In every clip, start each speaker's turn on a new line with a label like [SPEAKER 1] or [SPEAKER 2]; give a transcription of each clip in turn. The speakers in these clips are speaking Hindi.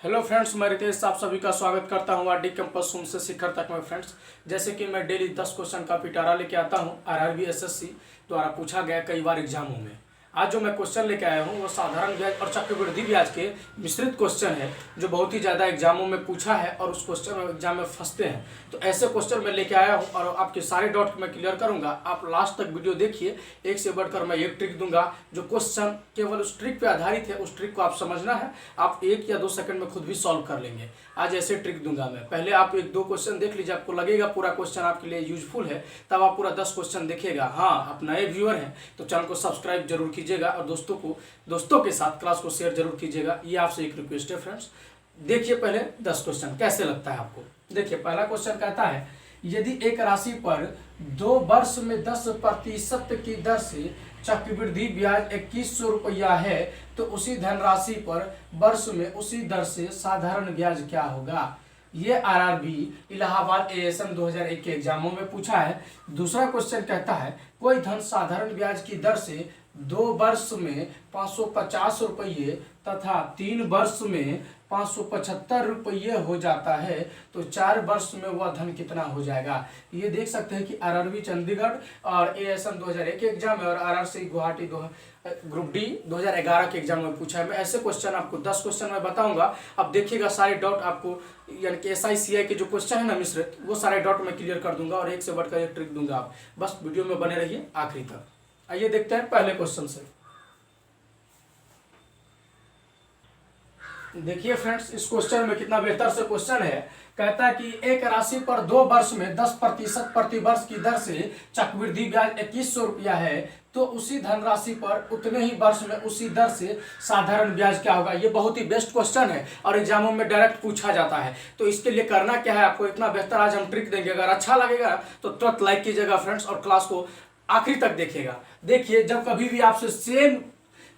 [SPEAKER 1] हेलो फ्रेंड्स, मैं रितेश आप सभी का स्वागत करता हूं आरडी कैंपस शून्य से शिखर तक में। फ्रेंड्स, जैसे कि मैं डेली 10 क्वेश्चन का पिटारा लेके आता हूं आरआरबी एसएससी द्वारा पूछा गया कई बार एग्जामों में। आज जो मैं क्वेश्चन लेके आया हूं वो साधारण ब्याज और चक्रवृद्धि ब्याज के मिश्रित क्वेश्चन है, जो बहुत ही ज़्यादा एग्जामों में पूछा है और उस क्वेश्चन में एग्जाम में फंसते हैं। तो ऐसे क्वेश्चन मैं लेके आया हूं और आपके सारे डाउट मैं क्लियर करूंगा। आप लास्ट तक वीडियो देखिए, एक से बढ़कर मैं एक ट्रिक दूंगा। जो क्वेश्चन केवल उस ट्रिक पे आधारित है, उस ट्रिक को आप समझना है, आप 1 या 2 सेकंड में खुद भी सॉल्व कर लेंगे। आज ऐसे ट्रिक दूंगा मैं। पहले आप 1-2 क्वेश्चन देख लीजिए, आपको लगेगा पूरा क्वेश्चन आपके लिए यूजफुल है, तब आप पूरा 10 क्वेश्चन देखिएगा। हाँ, आप नए व्यूअर हैं तो चैनल को सब्सक्राइब जरूर कीजिएगा और दोस्तों के साथ क्लास को शेयर जरूर कीजिएगा। ये आपसे एक रिक्वेस्ट है फ्रेंड्स। देखिए पहले 10 क्वेश्चन कैसे लगता है आपको। देखिए पहला क्वेश्चन कहता है, यदि एक राशि पर 2 वर्ष में 10% की दर से चक्रवृद्धि ब्याज 2100 रुपया है, तो उसी धनराशि पर वर्ष में उसी दर से साधारण ब्याज क्या होगा। ये आरआरबी इलाहाबाद एएसएम 2001 के एग्जामों में पूछा है। दूसरा क्वेश्चन कहता है, कोई धन साधारण ब्याज की दर से 2 वर्ष में 550 रुपये तथा 3 वर्ष में 575 रुपये हो जाता है, तो 4 वर्ष में वह धन कितना हो जाएगा। ये देख सकते हैं कि आरआरबी चंडीगढ़ और एएसएम 2001 के एग्जाम में और आरआरसी गुवाहाटी ग्रुप डी 2011 के एग्जाम में पूछा है। मैं ऐसे क्वेश्चन आपको 10 क्वेश्चन में बताऊंगा। अब देखिएगा सारे डाउट आपको, यानी कि SICI के जो क्वेश्चन है ना मिश्रित, वो सारे डाउट मैं क्लियर कर दूंगा और एक से बढ़कर एक ट्रिक दूंगा। आप बस वीडियो में बने रहिए आखिरी तक। आइए देखते हैं पहले क्वेश्चन से। देखिए फ्रेंड्स, इस क्वेश्चन में कितना बेहतर से क्वेश्चन है। कहता है कि एक राशि पर 2 वर्ष में 10% प्रति वर्ष की दर से चक्रवृद्धि ब्याज 2100 रुपया है, तो उसी धनराशि पर उतने ही वर्ष में उसी दर से साधारण ब्याज क्या होगा। ये बहुत ही बेस्ट क्वेश्चन है और एग्जामों में डायरेक्ट पूछा जाता है। तो इसके लिए करना क्या है, आपको इतना बेहतर आज हम ट्रिक देंगे। अगर अच्छा लगेगा तो तुरंत लाइक कीजिएगा फ्रेंड्स और क्लास को आखिरी तक देखिएगा। देखिए, जब कभी भी आपसे सेम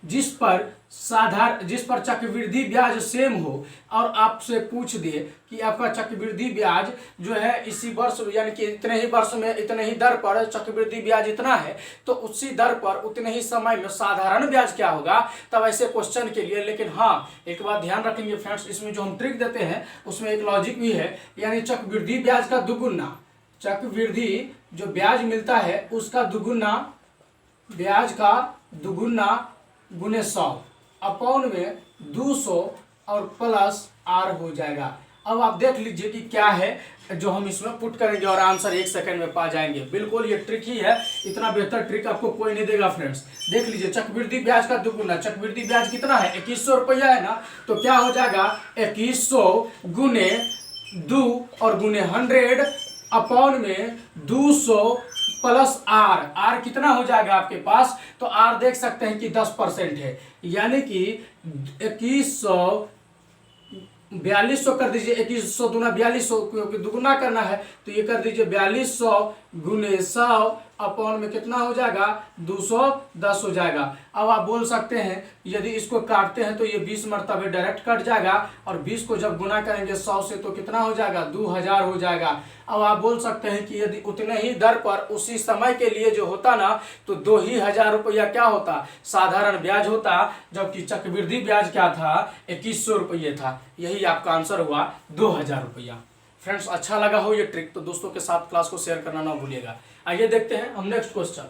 [SPEAKER 1] जिस पर चक्रवृद्धि ब्याज सेम हो और आपसे पूछ दिए कि आपका चक्रवृद्धि ब्याज जो है इसी वर्ष, यानी कि इतने ही वर्ष में इतने ही दर पर चक्रवृद्धि ब्याज इतना है, तो उसी दर पर उतने ही समय में साधारण ब्याज क्या होगा, तब ऐसे क्वेश्चन के लिए। लेकिन हाँ, एक बात ध्यान रखेंगे फ्रेंड्स, इसमें जो हम ट्रिक देते हैं उसमें एक लॉजिक भी है, यानी चक्रवृद्धि ब्याज का दुगुना, चक्रवृद्धि जो ब्याज मिलता है उसका दुगुना, ब्याज का दुगुना गुने 100 अपॉन में 200 और प्लस आर हो जाएगा। अब आप देख लीजिए कि क्या है जो हम इसमें पुट करेंगे और आंसर 1 सेकंड में पा जाएंगे। बिल्कुल ये ट्रिक ही है, इतना बेहतर ट्रिक आपको कोई नहीं देगा फ्रेंड्स। देख लीजिए, चक्रवृद्धि ब्याज का दुगुना, चक्रवृद्धि ब्याज कितना है 2100 रुपया है ना, तो क्या हो जाएगा 2100 गुने 2 और गुने 100 अपॉन में 200 प्लस आर कितना हो जाएगा आपके पास, तो आर देख सकते हैं कि 10% है, यानी कि 2100 4200 कर दीजिए। 2100 दूना 4200, क्योंकि दुगुना करना है तो ये कर दीजिए 4200 गुने 100 अपॉन में कितना हो जाएगा 210 हो जाएगा। अब आप बोल सकते हैं यदि इसको काटते हैं तो ये 20 मरतबे डायरेक्ट कट जाएगा और 20 को जब गुना करेंगे 100 से तो कितना हो जाएगा 2000 हो जाएगा। अब आप बोल सकते हैं कि यदि उतने ही दर पर उसी समय के लिए जो होता ना, तो 2000 रुपया क्या होता, साधारण ब्याज होता, जबकि चक्रवृद्धि ब्याज क्या था 2100 रुपये था। यही आपका आंसर हुआ 2000 रुपया। फ्रेंड्स, अच्छा लगा हो ये ट्रिक तो दोस्तों के साथ क्लास को शेयर करना ना भूलिएगा। आइए देखते हैं हम नेक्स्ट क्वेश्चन।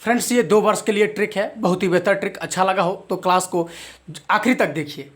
[SPEAKER 1] फ्रेंड्स, ये 2 वर्ष के लिए ट्रिक है, बहुत ही बेहतर ट्रिक। अच्छा लगा हो तो क्लास को आखिरी तक देखिए।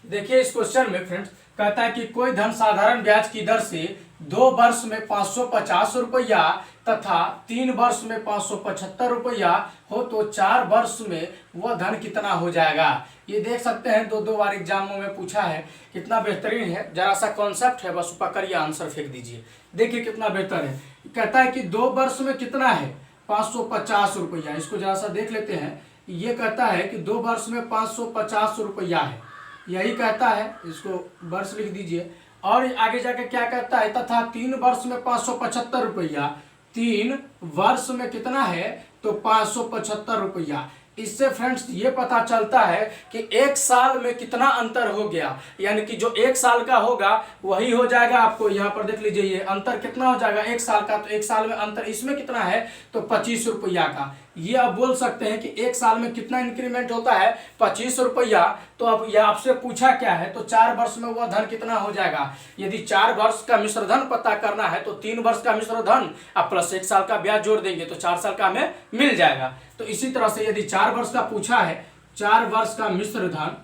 [SPEAKER 1] देखिए इस क्वेश्चन में फ्रेंड्स कहता है कि कोई धन साधारण ब्याज की दर से 2 वर्ष में 550 रुपया तथा 3 वर्ष में 575 रुपया हो, तो 4 वर्ष में वह धन कितना हो जाएगा। ये देख सकते हैं 2 बार एग्जामों में पूछा है। कितना बेहतरीन है, जरा सा कॉन्सेप्ट है, बस पकड़िए आंसर फेंक दीजिए। देखिए कितना बेहतर है। कहता है कि 2 वर्ष में कितना है 550 रुपया। इसको जरा सा देख लेते हैं। ये कहता है कि 2 वर्ष में 550 रुपया है, यही कहता है, इसको वर्ष लिख दीजिए। और आगे जाके क्या कहता है, तथा 3 वर्ष में 575 रुपया। 3 वर्ष में कितना है तो 575 रुपया। इससे फ्रेंड्स ये पता चलता है कि 1 साल में कितना अंतर हो गया, यानी कि जो 1 साल का होगा वही हो जाएगा। आपको यहाँ पर देख लीजिए ये अंतर कितना हो जाएगा 1 साल का, तो 1 साल में अंतर इसमें कितना है तो 25 रुपया का। ये आप बोल सकते हैं कि एक साल में कितना इंक्रीमेंट होता है, 25 रुपया। तो अब यह आपसे पूछा क्या है, तो 4 वर्ष में वह धन कितना हो जाएगा। यदि 4 वर्ष का मिश्र धन पता करना है तो 3 वर्ष का मिश्र धन अब प्लस 1 साल का ब्याज जोड़ देंगे तो 4 साल का हमें मिल जाएगा। तो इसी तरह से यदि 4 वर्ष का पूछा है, 4 वर्ष का मिश्र धन,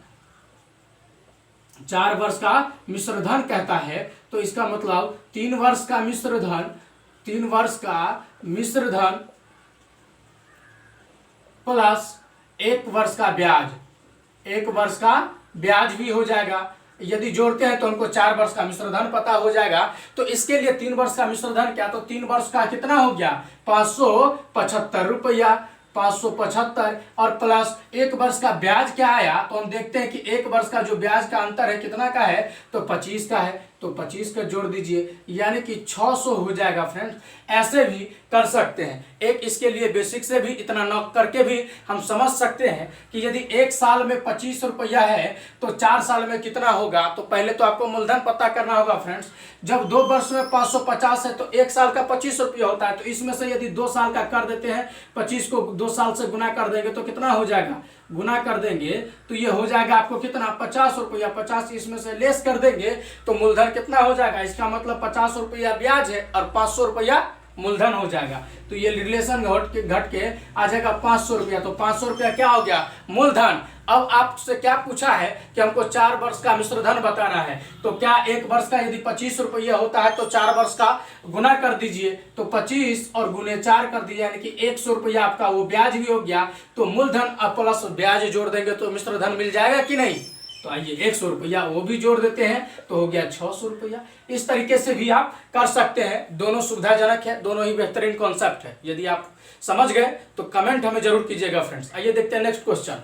[SPEAKER 1] 4 वर्ष का मिश्र धन कहता है, तो इसका मतलब 3 वर्ष का मिश्र धन, 3 वर्ष का मिश्र धन प्लस 1 वर्ष का ब्याज, 1 वर्ष का ब्याज भी हो जाएगा। यदि जोड़ते हैं तो हमको 4 वर्ष का मिश्र धन पता हो जाएगा। तो इसके लिए 3 वर्ष का मिश्र धन क्या, तो 3 वर्ष का कितना हो गया, 575 रुपया, 575 और प्लस 1 वर्ष का ब्याज क्या आया, तो हम देखते हैं कि 1 वर्ष का जो ब्याज का अंतर है कितना का है, तो 25 का है, तो 25 का जोड़ दीजिए, यानी कि 600 हो जाएगा। फ्रेंड्स ऐसे भी कर सकते हैं। एक इसके लिए बेसिक से भी इतना नॉक करके भी हम समझ सकते हैं कि यदि 1 साल में 25 रुपया है तो 4 साल में कितना होगा। तो पहले तो आपको मूलधन पता करना होगा फ्रेंड्स। जब 2 वर्ष में 550 है तो 1 साल का 25 रुपया होता है, तो इसमें से यदि 2 साल का कर देते हैं, 25 को 2 साल से गुना कर देंगे तो कितना हो जाएगा, गुना कर देंगे तो ये हो जाएगा आपको कितना, 50 रुपया। 50 इसमें से लेस कर देंगे तो मूलधन कितना हो जाएगा, इसका मतलब 50 रुपया ब्याज है और 500 रुपया मूलधन हो जाएगा। तो ये रिलेशन घट के आ जाएगा 500 रुपया। तो 500 रुपया क्या हो गया, मूलधन। अब आपसे क्या पूछा है कि हमको 4 वर्ष का मिश्र धन बताना है। तो क्या 1 वर्ष का यदि 25 रुपया होता है तो 4 वर्ष का गुना कर दीजिए, तो 25 और गुने 4 कर दीजिए, यानी कि 100 रुपया आपका वो ब्याज भी हो गया। तो मूलधन और प्लस ब्याज जोड़ देंगे तो मिश्र धन मिल जाएगा कि नहीं। तो आइए 100 रुपया वो भी जोड़ देते हैं तो हो गया 600 रुपया। इस तरीके से भी आप कर सकते हैं। दोनों सुविधाजनक है, दोनों ही बेहतरीन कॉन्सेप्ट है। यदि आप समझ गए तो कमेंट हमें जरूर कीजिएगा फ्रेंड्स। आइए देखते हैं नेक्स्ट क्वेश्चन।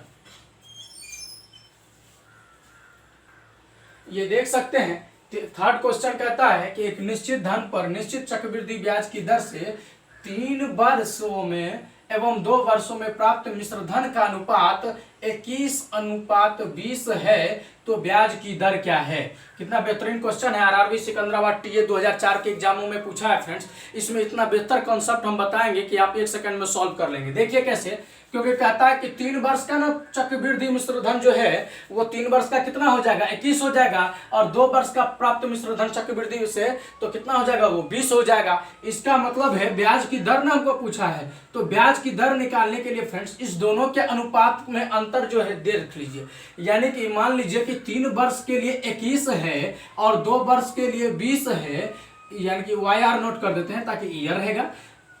[SPEAKER 1] ये देख सकते हैं, थर्ड क्वेश्चन कहता है कि एक निश्चित धन पर निश्चित चक्रवृद्धि ब्याज की दर से 3 वर्षों में एवं 2 वर्षों में प्राप्त मिश्र धन का अनुपात 21:20 है, तो ब्याज की दर क्या है। कितना बेहतरीन क्वेश्चन है। आरआरबी सिकंदराबाद टीए 2004 के एग्जामों में पूछा है फ्रेंड्स। इसमें इतना बेहतर कॉन्सेप्ट हम बताएंगे कि आप 1 सेकंड में सॉल्व कर लेंगे। देखिए कैसे, क्योंकि कहता है कि 3 वर्ष का ना चक्रवृद्धि मिश्र धन जो है वो 3 वर्ष का कितना हो जाएगा, 21 हो जाएगा, और 2 वर्ष का प्राप्त मिश्र धन चक्रवृद्धि से तो कितना हो जाएगा, वो 20 हो जाएगा। इसका मतलब है ब्याज की दर ना हमको पूछा है। तो ब्याज की दर निकालने के लिए फ्रेंड्स इस दोनों के अनुपात में अंतर जो है देख लीजिए। यानी कि मान लीजिए कि 3 वर्ष के लिए 21 है और 2 वर्ष के लिए 20 है, यानी कि YR नोट कर देते हैं ताकि ईयर रहेगा।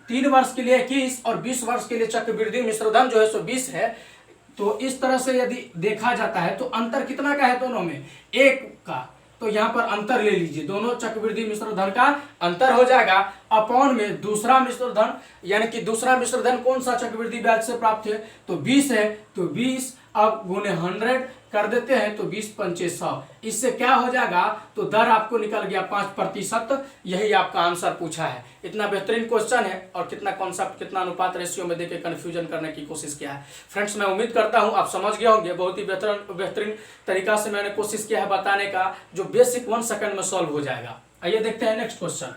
[SPEAKER 1] 3 वर्ष के लिए 21 और 20 वर्ष के लिए चक्रवृद्धि मिश्र धन जो है सो 20 है। तो इस तरह से यदि देखा जाता है तो अंतर कितना का है दोनों में, 1 का। तो यहाँ पर अंतर ले लीजिए, दोनों चक्रवृद्धि मिश्र धन का अंतर हो जाएगा अपॉन में दूसरा मिश्र धन, यानी कि दूसरा मिश्र धन कौन सा चक्रवृद्धि ब्याज से प्राप्त है, तो 20 है। तो 20 अब गुने 100 कर देते हैं तो 20 पंचे 100। इससे क्या हो जाएगा, तो दर आपको निकल गया 5%। यही आपका आंसर पूछा है। इतना बेहतरीन क्वेश्चन है और कितना कॉन्सेप्ट, कितना अनुपात रेशियो में देके कंफ्यूजन करने की कोशिश किया है। फ्रेंड्स मैं उम्मीद करता हूं आप समझ गए होंगे। बहुत ही बेहतरीन तरीका से मैंने कोशिश किया है बताने का, जो बेसिक 1 सेकंड में सॉल्व हो जाएगा। आइए देखते हैं नेक्स्ट क्वेश्चन।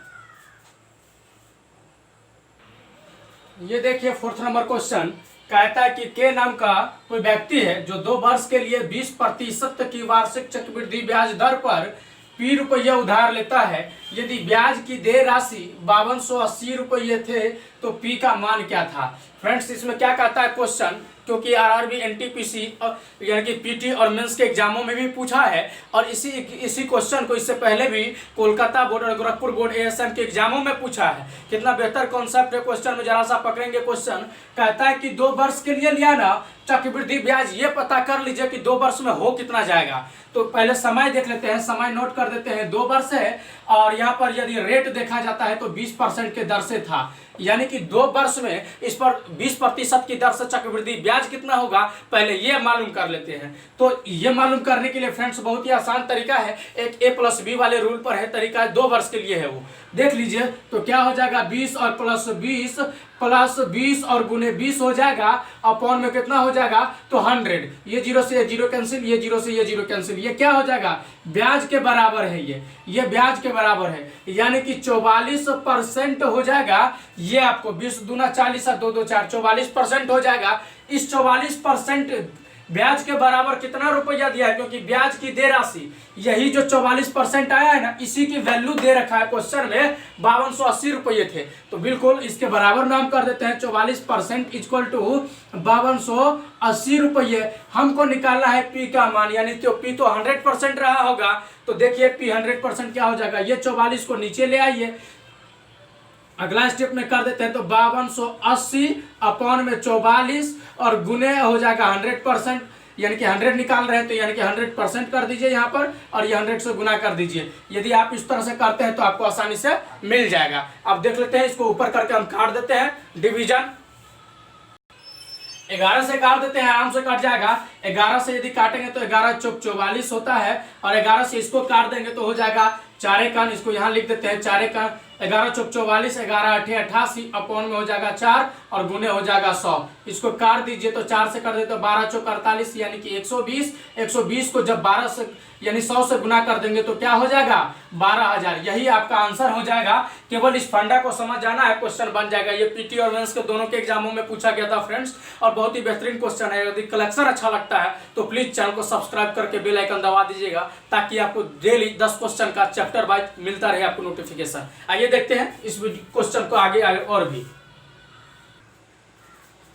[SPEAKER 1] ये देखिए 4th नंबर क्वेश्चन कहता है कि के नाम का कोई व्यक्ति है जो 2 वर्ष के लिए 20% की वार्षिक चक्रवृद्धि ब्याज दर पर P रुपया उधार लेता है। यदि ब्याज की देय राशि 5280 रुपये थे तो P का मान क्या था। फ्रेंड्स इसमें क्या कहता है क्वेश्चन, क्योंकि आरआरबी एनटीपीसी यानी कि पीटी और मेंस के एग्जामों में भी पूछा है और इसी क्वेश्चन को इससे पहले भी कोलकाता बोर्ड और गोरखपुर बोर्ड एएसएम के एग्जामों में पूछा है। कितना बेहतर कॉन्सेप्ट है क्वेश्चन में, जरा सा पकड़ेंगे क्वेश्चन। कहता है कि 2 वर्ष के लिए लिया ना चक्रवृद्धि ब्याज, ये पता कर लीजिए कि 2 वर्ष में हो कितना जाएगा। तो पहले समय देख लेते हैं, समय नोट कर देते हैं। 2 वर्ष है और यहाँ पर यदि रेट देखा जाता है तो 20% के दर से था, यानी कि 2 वर्ष में इस पर 20% की दर से चक्रवृद्धि ब्याज ब्याज कितना होगा पहले ये मालूम कर लेते हैं। तो ये मालूम करने के लिए फ्रेंड्स बहुत ही आसान तरीका है, एक a प्लस बी वाले रूल पर है, तरीका है 2 वर्ष के लिए है, वो देख लीजिए। तो क्या हो जाएगा 20 और प्लस 20 और गुने 20 हो जाएगा, अपॉन में कितना हो जाएगा तो 100, ये जीरो से ये जीरो कैंसिल, ये जीरो से ये जीरो कैंसिल, ये क्या हो जाएगा ब्याज के बराबर है, ये ब्याज के बराबर है, यानी कि 44% हो जाएगा। ये आपको 20 दूना 40 और 2 2 4 44% हो जाएगा। इस 44% ब्याज के बराबर कितना रुपया दिया है, क्योंकि ब्याज की दे राशि यही जो 44% आया है ना, इसी की वैल्यू दे रखा है क्वेश्चन में 5280 रुपये थे। तो बिल्कुल इसके बराबर में हम कर देते हैं 44% इक्वल टू 5280 रुपये। हमको निकालना है पी का मान, यानी तो पी तो 100% रहा होगा, तो देखिए पी 100% क्या हो जाएगा, ये 44 को नीचे ले आइए, अगला स्टेप में कर देते हैं। तो 5280 अपॉन में 44 और गुने हो जाएगा 100%, यानी कि 100 निकाल रहे हैं तो यानी कि 100% कर दीजिए यहाँ पर, और ये 100 से गुना कर दीजिए। यदि आप इस तरह से करते हैं तो आपको आसानी से मिल जाएगा। अब देख लेते हैं, इसको ऊपर करके हम काट देते हैं, डिवीजन 11 से काट देते हैं, आराम से कट जाएगा। 11 से यदि काटेंगे तो 11 चौक 44 होता है, और 11 से इसको काट देंगे तो हो जाएगा 4 एकन, इसको यहाँ लिख देते हैं 4 एकन, 11 चौक 44, 11 8 88 अपॉन में हो जाएगा 4 और गुने हो जाएगा 100। इसको काट दीजिए तो 4 से कर देते तो 12 चौक 48 यानी कि 120। 120 को जब 12 से यानी 100 से गुना कर देंगे तो क्या हो जाएगा 12000। यही आपका आंसर हो जाएगा। केवल इस फंडा को समझ जाना है, क्वेश्चन बन जाएगा। ये पीटी और मेंस के दोनों के एग्जामों में पूछा गया था फ्रेंड्स, और बहुत ही बेहतरीन क्वेश्चन है। यदि कलेक्शन अच्छा लगता है तो प्लीज चैनल को सब्सक्राइब करके बेल आइकन दबा दीजिएगा, ताकि आपको डेली 10 क्वेश्चन का चैप्टर वाइज मिलता रहे आपको नोटिफिकेशन। आइए देखते हैं इस क्वेश्चन को आगे और भी।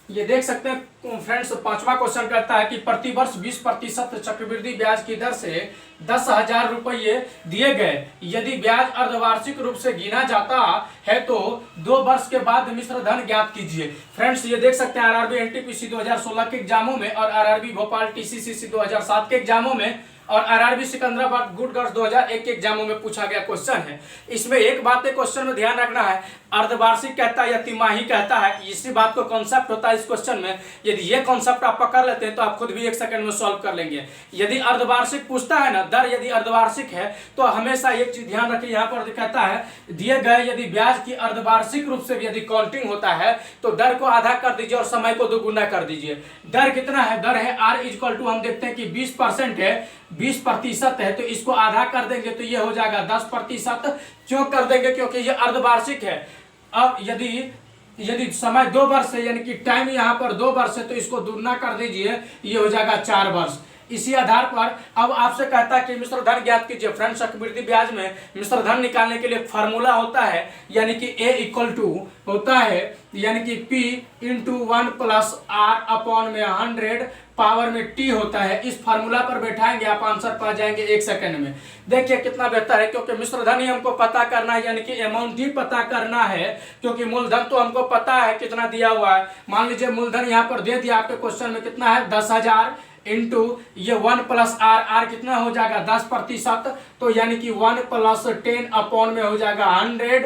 [SPEAKER 1] ये देख सकते हैं फ्रेंड्स, 5वां क्वेश्चन कहता है कि प्रतिवर्ष 20% चक्रवृद्धि ब्याज की दर से 10,000 रुपये दिए गए। यदि ब्याज अर्धवार्षिक रूप से गिना जाता है तो 2 वर्ष के बाद मिश्र धन ज्ञात कीजिए। फ्रेंड्स ये देख सकते हैं आरआरबी एनटीपीसी 2016 के एग्जामों में, और आरआरबी भोपाल टीसीसीसी 2007 के एग्जामों में, और आरआरबी सिकंदराबाद गुड गर्ल्स 2001 के एग्जामों में पूछा गया क्वेश्चन है। इसमें एक बात है क्वेश्चन में ध्यान रखना है, अर्धवार्षिक कहता है या तिमाही कहता है, इसी बात को कॉन्सेप्ट होता है इस क्वेश्चन में। यदि ये कॉन्सेप्ट आप पकड़ लेते हैं तो आप खुद भी 1 सेकंड में सॉल्व कर लेंगे। यदि अर्धवार्षिक पूछता है ना, दर यदि अर्धवार्षिक है तो हमेशा एक चीज ध्यान रखिए, यहाँ पर कहता है दिए गए यदि ब्याज की अर्धवार्षिक रूप से यदि काउंटिंग होता है तो दर को आधा कर दीजिए और समय को दोगुना कर दीजिए। दर कितना है, दर है आर इक्वल टू, हम देखते हैं कि 20% है, 20% है, तो इसको आधा कर देंगे तो ये हो जाएगा 10%। क्यों कर देंगे, क्योंकि ये अर्धवार्षिक है। अब यदि समय 2 वर्ष है, यानी कि टाइम यहाँ पर 2 वर्ष है, तो इसको दुगना कर दीजिए, ये हो जाएगा 4 वर्ष। इसी आधार पर अब आपसे कहता है कि मिश्र धन ज्ञात कीजिए। फ्रेंड्स चक्रवृद्धि ब्याज में मिश्र धन निकालने के लिए फार्मूला होता है, यानी कि A इक्वल टू होता है, यानी कि P into 1 plus R upon में 100 पावर में T होता है। इस फार्मूला पर बैठाएंगे आप आंसर पा जाएंगे 1 सेकंड में। देखिए कितना बेहतर है, क्योंकि मिश्र धन ही हमको पता करना है, यानी कि अमाउंट ही पता करना है, क्योंकि मूलधन तो हमको पता है कितना दिया हुआ है। मान लीजिए मूलधन यहाँ पर दे दिया आपके क्वेश्चन में, कितना है 10,000 इंटू ये 1 प्लस आर, आर कितना हो जाएगा 10%, तो यानी कि 1 प्लस 10 अपॉन में हो जाएगा 100।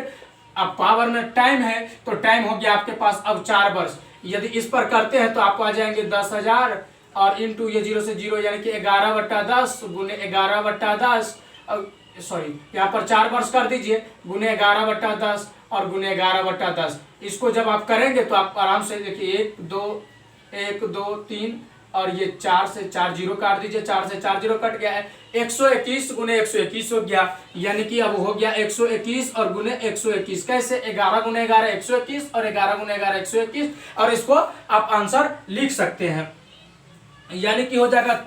[SPEAKER 1] अब पावर में टाइम है तो टाइम हो गया आपके पास अब 4 वर्ष। यदि इस पर करते हैं तो आपको आ जाएंगे 10,000 और इंटू ये 0 से 0 यानी कि 11/10 गुने 11/10, सॉरी यहाँ पर 4 वर्ष कर दीजिए, गुने 11/10 और गुने 11/10। इसको जब आप करेंगे तो आप आराम से देखिए 1 2 3 और ये 4 से 4 जीरो काट दीजिए, 4 से 4 जीरो कट गया है, 121 गुने 121 हो गया, यानी कि अब हो गया 121 और गुने 121। कैसे 11 गुने 11 121 और 11 गुने 11 121, और इसको आप आंसर लिख सकते हैं, यानी कि हो जाएगा,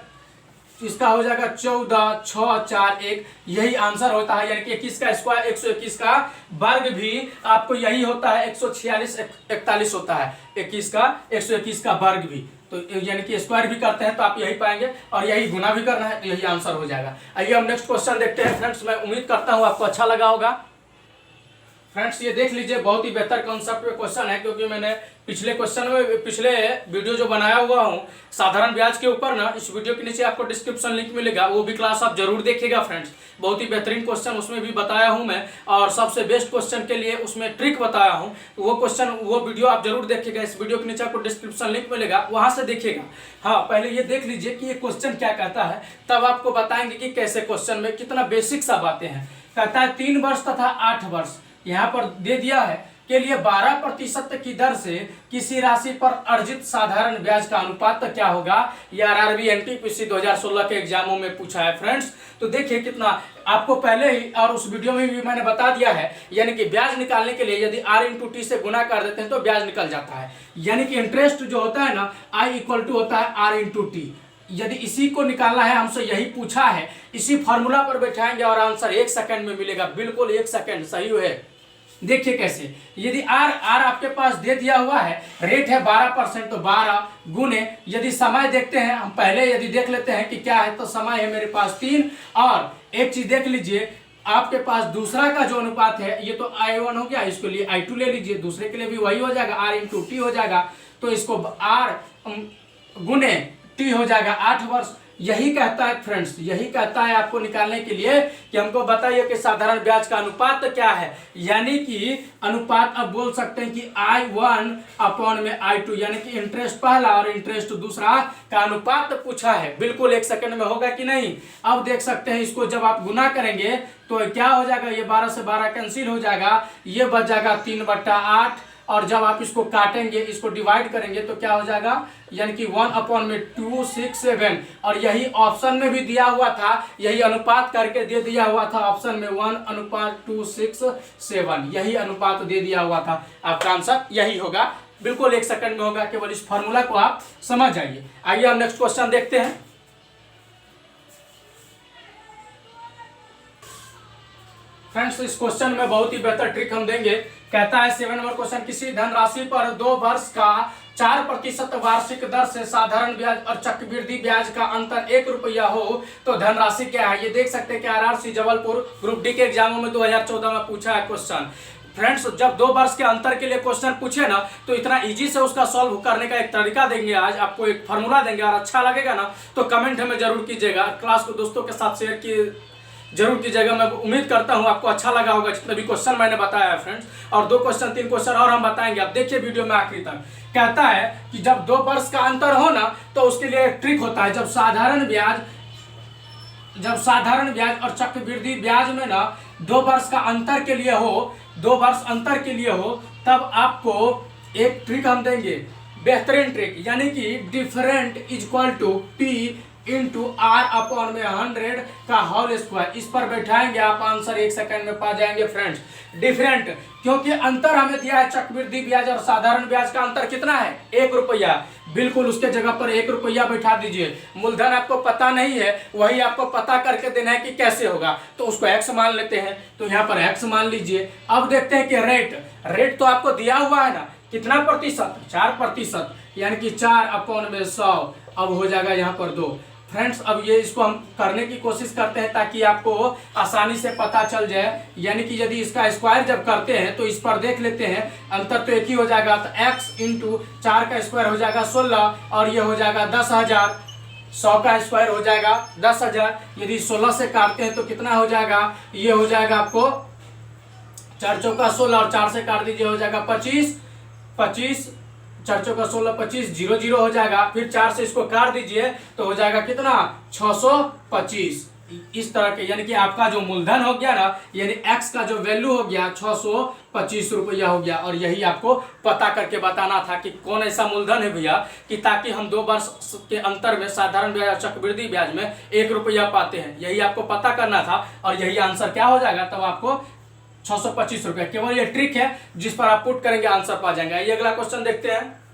[SPEAKER 1] इसका हो जाएगा 14 6 4 1, यही आंसर होता है। यानी कि 21 का स्क्वायर 121 का वर्ग भी आपको यही होता है, 146 41 होता है 21 का 121 का वर्ग भी। तो यानी कि स्क्वायर भी करते हैं तो आप यही पाएंगे, और यही गुना भी करना है तो यही आंसर हो जाएगा। आइए हम नेक्स्ट क्वेश्चन देखते हैं फ्रेंड्स। मैं उम्मीद करता हूं आपको अच्छा लगा होगा। फ्रेंड्स ये देख लीजिए, बहुत ही बेहतर कॉन्सेप्ट में क्वेश्चन है, क्योंकि मैंने पिछले वीडियो जो बनाया हुआ हूँ साधारण ब्याज के ऊपर ना, इस वीडियो के नीचे आपको डिस्क्रिप्शन लिंक मिलेगा, वो भी क्लास आप जरूर देखिएगा फ्रेंड्स। बहुत ही बेहतरीन क्वेश्चन उसमें भी बताया हूँ मैं, और सबसे बेस्ट क्वेश्चन के लिए उसमें ट्रिक बताया हूँ। वो वीडियो आप जरूर देखिएगा, इस वीडियो के नीचे आपको डिस्क्रिप्शन लिंक मिलेगा, वहां से देखिएगा। हाँ, पहले ये देख लीजिए कि ये क्वेश्चन क्या कहता है, तब आपको बताएंगे कि कैसे क्वेश्चन में कितना बेसिक सा बातें हैं। कहता है 3 वर्ष तथा 8 वर्ष यहाँ पर दे दिया है के लिए 12% की दर से किसी राशि पर अर्जित साधारण ब्याज का अनुपात तो क्या होगा। ये आरआरबी एनटीपीसी 2016 के एग्जामों में पूछा है फ्रेंड्स। तो देखिए कितना आपको पहले ही और उस वीडियो में भी मैंने बता दिया है, यानी कि ब्याज निकालने के लिए यदि r इंटू टी से गुना कर देते हैं तो ब्याज निकल जाता है। यानी कि इंटरेस्ट जो होता है ना, I इक्वल टू होता है r इंटू टी। यदि इसी को निकालना है, हमसे यही पूछा है, इसी फॉर्मूला पर बैठाएंगे और आंसर 1 सेकंड में मिलेगा, बिल्कुल 1 सेकंड सही है। देखिए कैसे, यदि r आपके पास दे दिया हुआ है, रेट है 12%, तो 12 गुने, यदि समय देखते हैं हम पहले, यदि देख लेते हैं कि क्या है, तो समय है मेरे पास 3। और एक चीज देख लीजिए, आपके पास दूसरा का जो अनुपात है, ये तो I1 हो गया, इसके लिए I2 ले लीजिए, दूसरे के लिए भी वही हो जाएगा, r इंटू टी हो जाएगा, तो इसको r गुने टी हो जाएगा 8 वर्ष। यही कहता है फ्रेंड्स, यही कहता है आपको निकालने के लिए कि हमको बताइए कि साधारण ब्याज का अनुपात क्या है। यानी कि अनुपात अब बोल सकते हैं कि I1 अपॉन में I2, यानी कि इंटरेस्ट पहला और इंटरेस्ट दूसरा का अनुपात पूछा है। बिल्कुल 1 सेकंड में होगा कि नहीं। अब देख सकते हैं, इसको जब आप गुना करेंगे तो क्या हो जाएगा, ये 12 से 12 कैंसिल हो जाएगा, ये बच जाएगा 3/8। और जब आप इसको काटेंगे, इसको डिवाइड करेंगे तो क्या हो जाएगा, यानी कि 1 अपॉन में 267। और यही ऑप्शन में भी दिया हुआ था, यही अनुपात करके दे दिया हुआ था ऑप्शन में, 1:267, यही अनुपात दे दिया हुआ था। आपका आंसर यही होगा, बिल्कुल 1 सेकंड में होगा, केवल इस फॉर्मूला को आप समझ जाइए। आइए हम नेक्स्ट क्वेश्चन देखते हैं। फ्रेंड्स इस क्वेश्चन में बहुत ही बेहतर ट्रिक हम देंगे। कहता है 7 नंबर क्वेश्चन, किसी धनराशि पर 2 वर्ष का 4% वार्षिक दर से साधारण ब्याज और चक्रवृद्धि ब्याज का अंतर 1 रुपया हो तो धनराशि क्या है। ये देख सकते हैं कि आरआरसी जबलपुर ग्रुप डी के एग्जामों में 2014 में पूछा है क्वेश्चन। फ्रेंड्स जब 2 वर्ष के अंतर के लिए क्वेश्चन पूछे ना, तो इतना इजी से उसका सॉल्व करने का एक तरीका देंगे। आज आपको एक फार्मूला देंगे, और अच्छा लगेगा ना तो कमेंट हमें जरूर कीजिएगा, क्लास को दोस्तों के साथ शेयर की जरूर कीजिएगा। मैं उम्मीद करता हूं आपको अच्छा लगा होगा जितने भी क्वेश्चन मैंने बताया है फ्रेंड्स। और 2 क्वेश्चन 3 क्वेश्चन और हम बताएंगे, आप देखिए वीडियो में आखिरी तक। कहता है कि जब 2 वर्ष का अंतर हो ना, तो उसके लिए एक ट्रिक होता है। जब साधारण ब्याज और चक्रवृद्धि ब्याज में ना 2 वर्ष का अंतर के लिए हो, 2 वर्ष अंतर के लिए हो, तब आपको एक ट्रिक हम देंगे, बेहतरीन ट्रिक, यानी कि different is equal to P into R upon में 100 का होल स्क्वायर। इस पर बैठाएंगे, आप आंसर 1 सेकंड में पा जाएंगे फ्रेंड्स। डिफरेंट, क्योंकि अंतर हमें दिया है, चक्रवृद्धि ब्याज और साधारण ब्याज का अंतर कितना है, 1 रुपया। बिल्कुल उसके जगह पर 1 रुपया बैठा दीजिए। मूलधन आपको पता नहीं है, वही आपको पता करके देना है कि कैसे होगा, तो उसको x मान लेते हैं, तो यहाँ पर x मान लीजिए। अब देखते हैं कि रेट तो आपको दिया हुआ है ना, कितना प्रतिशत, 4%, यानी कि 4 अपॉन में 100। अब हो जाएगा यहाँ पर 2। फ्रेंड्स अब ये इसको हम करने की कोशिश करते हैं ताकि आपको आसानी से पता चल जाए। यानी कि यदि इसका स्क्वायर जब करते हैं तो इस पर देख लेते हैं, अंतर तो एक ही हो जाएगा, तो x इंटू 4 का स्क्वायर हो जाएगा 16, और ये हो जाएगा 10,000। 100 का स्क्वायर हो जाएगा 10,000। यदि 16 से काटते हैं तो कितना हो जाएगा, ये हो जाएगा आपको 4 चौका 16, और 4 से काट दीजिए हो जाएगा 25, 4 चौका 16, 25, 0 0 हो जाएगा। फिर 4 से इसको काट दीजिए तो हो जाएगा कितना, 625। इस तरह के, यानी कि आपका जो मूलधन हो गया ना, यानी x का जो वैल्यू हो गया 625 रुपया हो गया। और यही आपको पता करके बताना था कि कौन ऐसा मूलधन है भैया, कि ताकि हम 2 वर्ष के अंतर में साधारण ब्याज और चक्रवृद्धि ब्याज में 1 रुपया पाते हैं, यही आपको पता करना था। और यही आंसर क्या हो जाएगा, तब आपको 625 रुपया। केवल ये ट्रिक है जिस पर आप पुट करेंगे आंसर पा जाएंगे। ये अगला क्वेश्चन देखते हैं।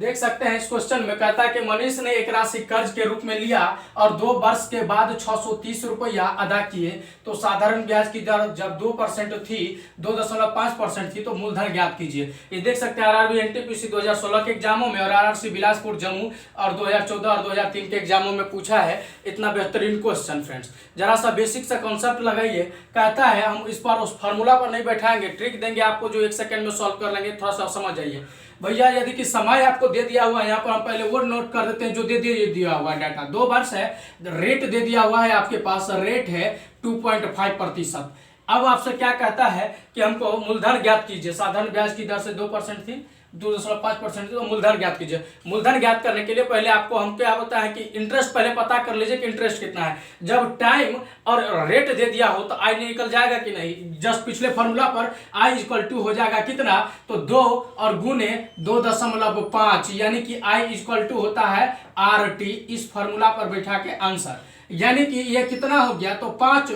[SPEAKER 1] देख सकते हैं इस क्वेश्चन में कहता है कि मनीष ने एक राशि कर्ज के रूप में लिया और 2 वर्ष के बाद 630 रुपया अदा किए, तो साधारण ब्याज की दर जब 2% थी, 2.5% थी, तो मूलधन ज्ञात कीजिए। ये देख सकते हैं आरआरबी एनटीपीसी 2016 के एग्जामों में और आरआरसी बिलासपुर जम्मू और 2014 और 2003 के एग्जामों में पूछा है। इतना बेहतरीन क्वेश्चन फ्रेंड्स, जरा सा बेसिक सा कॉन्सेप्ट लगाइए। कहता है हम इस पर उस फार्मूला पर नहीं बैठाएंगे, ट्रिक देंगे आपको जो 1 सेकंड में सॉल्व कर लेंगे। थोड़ा सा समझ जाइए भैया। यदि कि समय आपको दे दिया हुआ है, यहाँ पर हम पहले वो नोट कर देते हैं जो दे दिया हुआ है डाटा। 2 वर्ष है, रेट दे दिया हुआ है आपके पास, रेट है 2.5%। अब आपसे क्या कहता है कि हमको मूलधन ज्ञात कीजिए। साधारण ब्याज की दर से 2% थी, 2.5% थी, तो मूलधन ज्ञात कीजिए। मूलधन ज्ञात करने के लिए पहले आपको हम क्या होता है कि इंटरेस्ट पहले पता कर लीजिए कि इंटरेस्ट कितना है। जब टाइम और रेट दे दिया हो तो आई निकल जाएगा कि नहीं। जस्ट पिछले फॉर्मूला पर आई इक्वल टू हो जाएगा कितना, तो 2 और गुने 2.5, यानी कि आई इक्वल टू होता है RT। इस फॉर्मूला पर बैठा के आंसर, यानी कि ये कितना हो गया, तो 5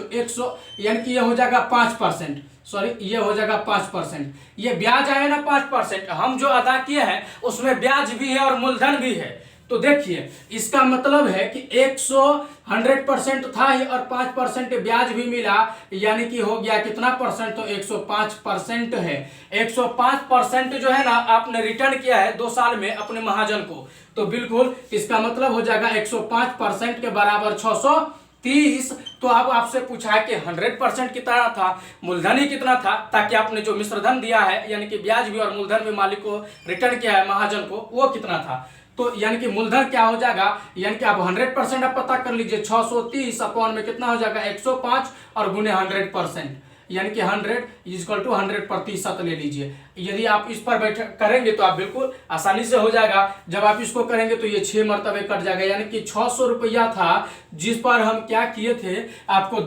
[SPEAKER 1] यानी कि ये हो जाएगा 5%। सॉरी, ये हो जाएगा 5%। ये ब्याज आया ना 5%, हम जो अदा किए हैं उसमें ब्याज भी है और मूलधन भी है। तो देखिए इसका मतलब है कि 100% था ही और 5% ब्याज भी मिला, यानी कि हो गया कितना परसेंट, तो 105% है। 105% जो है ना आपने रिटर्न किया है 2 साल में अपने महाजन को, तो बिल्कुल इसका मतलब हो जाएगा 105% के बराबर 630। तो अब आपसे पूछा है कि 100% कितना था, मूलधन ही कितना था, ताकि आपने जो मिश्रधन दिया है यानी कि ब्याज भी और मूलधन भी मालिक को रिटर्न किया है महाजन को, वो कितना था। तो यानी कि मूलधन क्या हो जाएगा, यानी कि आप 100% आप पता कर लीजिए। 630 अपॉन में कितना हो जाएगा 105 और गुने 100%, यानी कि 100 इक्वल टू 100% ले लीजिए। यदि आप इस पर बैठ करेंगे तो आप बिल्कुल आसानी से हो जाएगा। जब आप इसको करेंगे तो ये 6 मरतबे कट जाएगा, यानी कि 600 रुपया था जिस पर हम क्या किए थे, आपको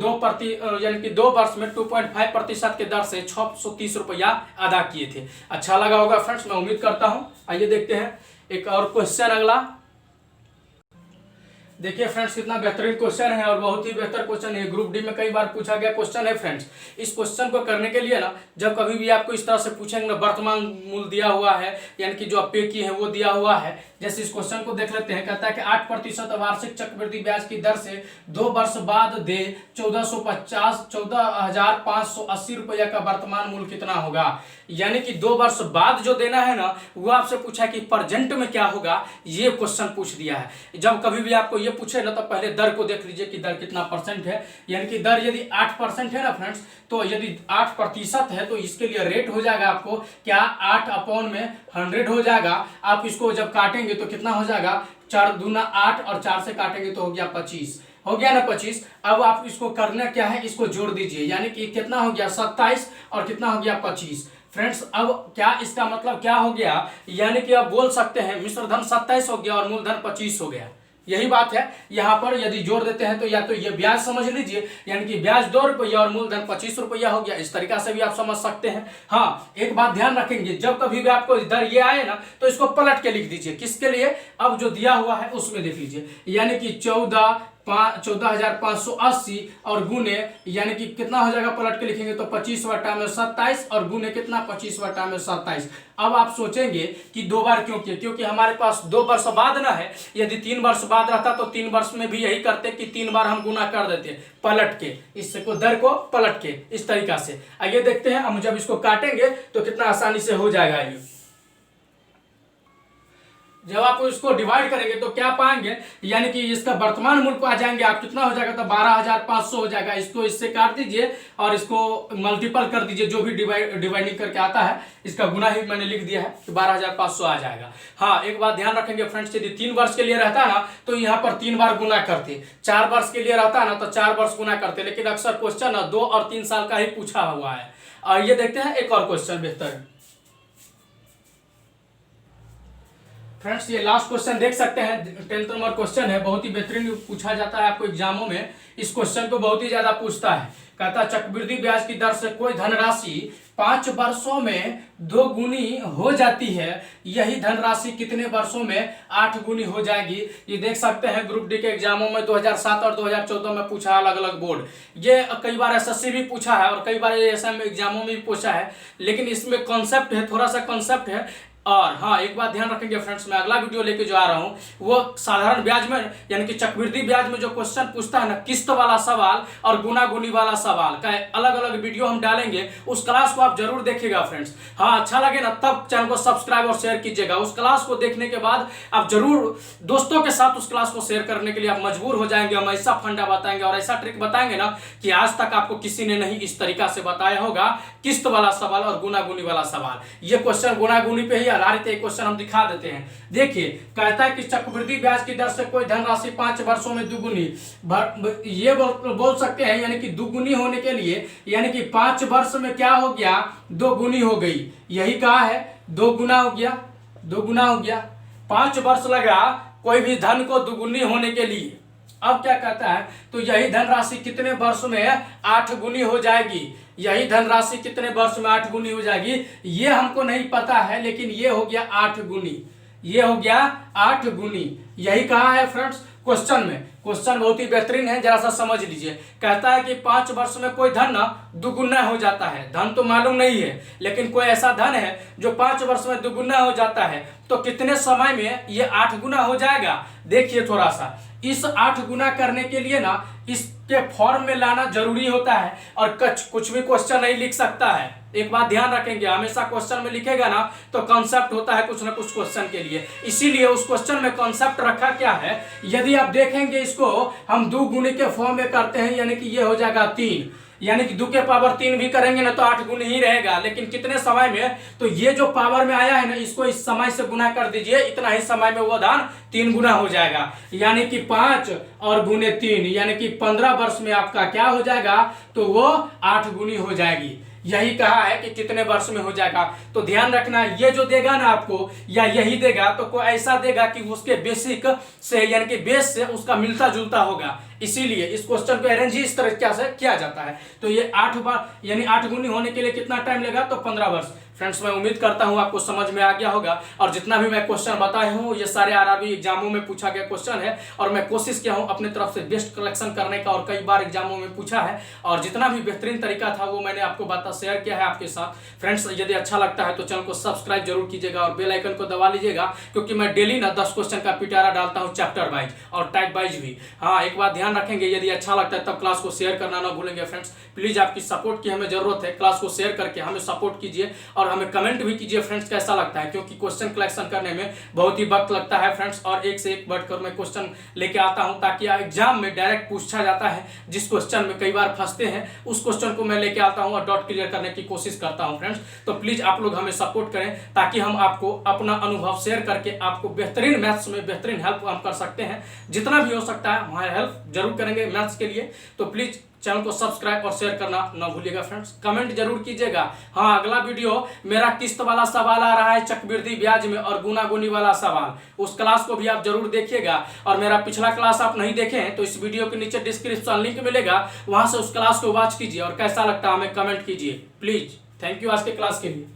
[SPEAKER 1] यानी कि 2 वर्ष में 2.5% के दर से 630 रुपया अदा किए थे। अच्छा लगा होगा फ्रेंड्स, मैं उम्मीद करता हूँ। आइए देखते हैं एक और क्वेश्चन अगला। देखिए फ्रेंड्स कितना बेहतरीन क्वेश्चन है और बहुत ही बेहतर क्वेश्चन है। ग्रुप डी में कई बार पूछा गया क्वेश्चन है फ्रेंड्स। इस क्वेश्चन को करने के लिए ना, जब कभी भी आपको इस तरह से पूछेंगे ना, वर्तमान मूल्य दिया हुआ है यानी कि जो आप पे किए हैं वो दिया हुआ है। जैसे इस क्वेश्चन को देख लेते हैं। कहता है कि 8% वार्षिक चक्रवृद्धि ब्याज की दर से 2 वर्ष बाद दे 14,580 रुपया का वर्तमान मूल्य कितना होगा। यानी कि 2 वर्ष बाद जो देना है ना, वो आपसे पूछा है कि प्रेजेंट में क्या होगा, ये क्वेश्चन पूछ दिया है। जब कभी भी आपको ये पूछे ना, तो पहले दर को देख लीजिए कि दर कितना परसेंट है। यानी कि दर यदि 8% है ना फ्रेंड्स, तो यदि 8% है तो इसके लिए रेट हो जाएगा आपको क्या, 8 अपॉन में 100 हो जाएगा। आप इसको जब काटेंगे तो कितना हो जाएगा, 4 दूना 8 और 4 से काटेंगे तो हो गया 25, हो गया ना 25। अब आप इसको करना क्या है, इसको जोड़ दीजिए, यानी कि कितना हो गया 27 और कितना हो गया 25। फ्रेंड्स अब क्या इसका मतलब क्या हो गया, यानी कि आप बोल सकते हैं मिश्रधन 27 हो गया और मूलधन 25 हो गया। यही बात है। यहाँ पर यदि जोड़ देते हैं तो या तो ये ब्याज समझ लीजिए, यानी कि ब्याज 2 रुपया और मूलधन 25 रुपया हो गया। इस तरीका से भी आप समझ सकते हैं। हाँ, एक बात ध्यान रखेंगे, जब कभी भी आपको दर ये आए ना, तो इसको पलट के लिख दीजिए। किसके लिए, अब जो दिया हुआ है उसमें देख लीजिए, यानी कि 14,580 और गुने, यानी कि कितना हो जाएगा, पलट के लिखेंगे तो 25 बटा में 27 और गुने कितना 25 बटा में 27। अब आप सोचेंगे कि 2 बार क्यों किए, क्योंकि हमारे पास 2 वर्ष बाद ना है। यदि 3 वर्ष बाद रहता तो 3 वर्ष में भी यही करते कि 3 बार हम गुना कर देते पलट के, इसको दर को पलट के इस तरीका से। आइए देखते हैं हम जब इसको काटेंगे तो कितना आसानी से हो जाएगा। ये जब आप इसको डिवाइड करेंगे तो क्या पाएंगे, यानी कि इसका वर्तमान मूल्य आ जाएंगे आप, कितना हो जाएगा, तो 12,500 हो जाएगा। इसको इससे काट दीजिए और इसको मल्टीपल कर दीजिए, जो भी डिवाइडिंग करके आता है इसका गुना ही मैंने लिख दिया है कि 12,500 आ जाएगा। हाँ, एक बात ध्यान रखेंगे फ्रेंड्स, यदि 3 वर्ष के लिए रहता ना तो यहाँ पर 3 बार गुना करते, 4 वर्ष के लिए रहता ना तो 4 वर्ष गुना करते, लेकिन अक्सर क्वेश्चन ना 2 और 3 साल का ही पूछा हुआ है। और ये देखते हैं एक और क्वेश्चन बेहतर फ्रेंड्स। ये लास्ट क्वेश्चन देख सकते हैं, 10th नंबर क्वेश्चन है, बहुत ही बेहतरीन पूछा जाता है आपको एग्जामों में। इस क्वेश्चन को बहुत ही ज्यादा पूछता है। कहता है चक्रवृद्धि ब्याज की दर से कोई धनराशि 5 वर्षों में 2 गुनी हो जाती है, यही धनराशि कितने वर्षों में 8 गुनी हो जाएगी। ये देख सकते हैं ग्रुप डी के एग्जामों में 2007 और 2014 में पूछा, अलग अलग बोर्ड। ये कई बार एसएससी भी पूछा है और कई बार एएसएम एग्जामों में भी पूछा है, लेकिन इसमें कॉन्सेप्ट है, थोड़ा सा कॉन्सेप्ट है और हाँ, एक बात ध्यान रखेंगे फ्रेंड्स, मैं अगला वीडियो लेके जो आ रहा हूँ वो साधारण ब्याज में यानी कि चक्रवृद्धि ब्याज में जो क्वेश्चन पूछता है ना, किस्त वाला सवाल और गुना गुनी वाला सवाल का अलग अलग वीडियो हम डालेंगे। उस क्लास को आप जरूर देखिएगा फ्रेंड्स। हाँ, अच्छा लगे ना तब चैनल को सब्सक्राइब और शेयर कीजिएगा। उस क्लास को देखने के बाद आप जरूर दोस्तों के साथ उस क्लास को शेयर करने के लिए आप मजबूर हो जाएंगे। हम ऐसा फंडा बताएंगे और ऐसा ट्रिक बताएंगे ना कि आज तक आपको किसी ने नहीं इस तरीका से बताया होगा। किस्त वाला सवाल और गुना गुनी वाला सवाल, ये क्वेश्चन गुना गुनी पे ही आधारित है। क्वेश्चन हम दिखा देते हैं। देखिए, कहता है कि चक्रवृद्धि ब्याज की दर से कोई धनराशि 5 वर्षों में दुगुनी, ये बोल सकते हैं यानी कि दुगुनी होने के लिए यानी कि 5 वर्ष में क्या हो गया, 2 गुनी हो गई। यही कहा है, 2 गुना हो गया, 2 गुना हो गया। 5 वर्ष लगा कोई भी धन को दुगुनी होने के लिए। अब क्या कहता है, तो यही धनराशि कितने वर्ष में 8 गुनी हो जाएगी। यही धनराशि कितने वर्ष में 8 गुनी हो जाएगी, ये हमको नहीं पता है, लेकिन ये हो गया 8 गुनी, ये हो गया 8 गुनी। यही कहा है फ्रेंड्स क्वेश्चन में। क्वेश्चन बहुत ही बेहतरीन है, जरा सा समझ लीजिए। कहता है कि 5 वर्ष में कोई धन ना दुगुना हो जाता है। धन तो मालूम नहीं है, लेकिन कोई ऐसा धन है जो 5 वर्ष में दुगुना हो जाता है, तो कितने समय में ये 8 गुना हो जाएगा। देखिए थोड़ा सा, इस 8 गुना करने के लिए ना इसके फॉर्म में लाना जरूरी होता है, और कुछ भी क्वेश्चन नहीं लिख सकता है। एक बात ध्यान रखेंगे, हमेशा क्वेश्चन में लिखेगा ना तो कॉन्सेप्ट होता है कुछ ना कुछ क्वेश्चन के लिए, इसीलिए उस क्वेश्चन में कॉन्सेप्ट रखा क्या है। यदि आप देखेंगे इसको हम 2 गुनी के फॉर्म में करते हैं, यानी कि ये हो जाएगा 3, यानी कि 2 के पावर 3 भी करेंगे ना तो 8 गुना ही रहेगा। लेकिन कितने समय में, तो ये जो पावर में आया है ना, इसको इस समय से गुना कर दीजिए, इतना ही समय में वो धन 3 गुना हो जाएगा। यानी कि 5 और गुने 3 यानी कि 15 वर्ष में आपका क्या हो जाएगा, तो वो 8 गुनी हो जाएगी। यही कहा है कि कितने वर्ष में हो जाएगा। तो ध्यान रखना, ये जो देगा ना आपको या यही देगा, तो कोई ऐसा देगा कि उसके बेसिक से यानी कि बेस से उसका मिलता जुलता होगा। इसीलिए इस क्वेश्चन को अरेंज ही इस तरीके से किया जाता है। तो ये 8 बार यानी 8 गुनी होने के लिए कितना टाइम लेगा, तो 15 वर्ष। फ्रेंड्स, मैं उम्मीद करता हूं आपको समझ में आ गया होगा, और जितना भी मैं क्वेश्चन बताया हूं ये सारे आरआरबी एग्जामों में पूछा गया क्वेश्चन है, और मैं कोशिश किया हूं अपनी तरफ से बेस्ट कलेक्शन करने का, और कई बार एग्जामों में पूछा है, और जितना भी बेहतरीन तरीका था वो मैंने आपको शेयर किया है आपके साथ। फ्रेंड्स, यदि अच्छा लगता है तो चैनल को सब्सक्राइब जरूर कीजिएगा और बेल आइकन को दबा लीजिएगा, क्योंकि मैं डेली ना 10 क्वेश्चन का पिटारा डालता हूँ, चैप्टर वाइज और टाइप वाइज भी। हाँ, एक बात ध्यान रखेंगे, यदि अच्छा लगता है तब क्लास को शेयर करना ना भूलेंगे फ्रेंड्स। प्लीज आपकी सपोर्ट की हमें जरूरत है, क्लास को शेयर करके हमें सपोर्ट कीजिए, और हमें कमेंट भी कीजिए फ्रेंड्स कैसा लगता है, क्योंकि क्वेश्चन कलेक्शन करने में बहुत ही वक्त लगता है फ्रेंड्स, और एक से एक बढ़कर मैं क्वेश्चन लेके आता हूं, ताकि एग्जाम में डायरेक्ट पूछा जाता है। जिस क्वेश्चन में कई बार फंसते हैं उस क्वेश्चन को मैं लेके आता हूं और डाउट क्लियर करने की कोशिश करता हूं फ्रेंड्स। तो प्लीज आप लोग हमें सपोर्ट करें, ताकि हम आपको अपना अनुभव शेयर करके आपको बेहतरीन मैथ्स में बेहतरीन हेल्प हम कर सकते हैं। जितना भी हो सकता है हमारी हेल्प जरूर करेंगे मैथ्स के लिए। तो प्लीज चैनल को सब्सक्राइब और शेयर करना ना भूलिएगा फ्रेंड्स। कमेंट जरूर कीजिएगा। हाँ, अगला वीडियो मेरा किस्त वाला सवाल आ रहा है, चक्रवृद्धि ब्याज में और गुना गुनी वाला सवाल, उस क्लास को भी आप जरूर देखिएगा। और मेरा पिछला क्लास आप नहीं देखे हैं तो इस वीडियो के नीचे डिस्क्रिप्शन लिंक मिलेगा, वहां से उस क्लास को वॉच कीजिए, और कैसा लगता है हमें कमेंट कीजिए प्लीज। थैंक यू आज के क्लास के लिए।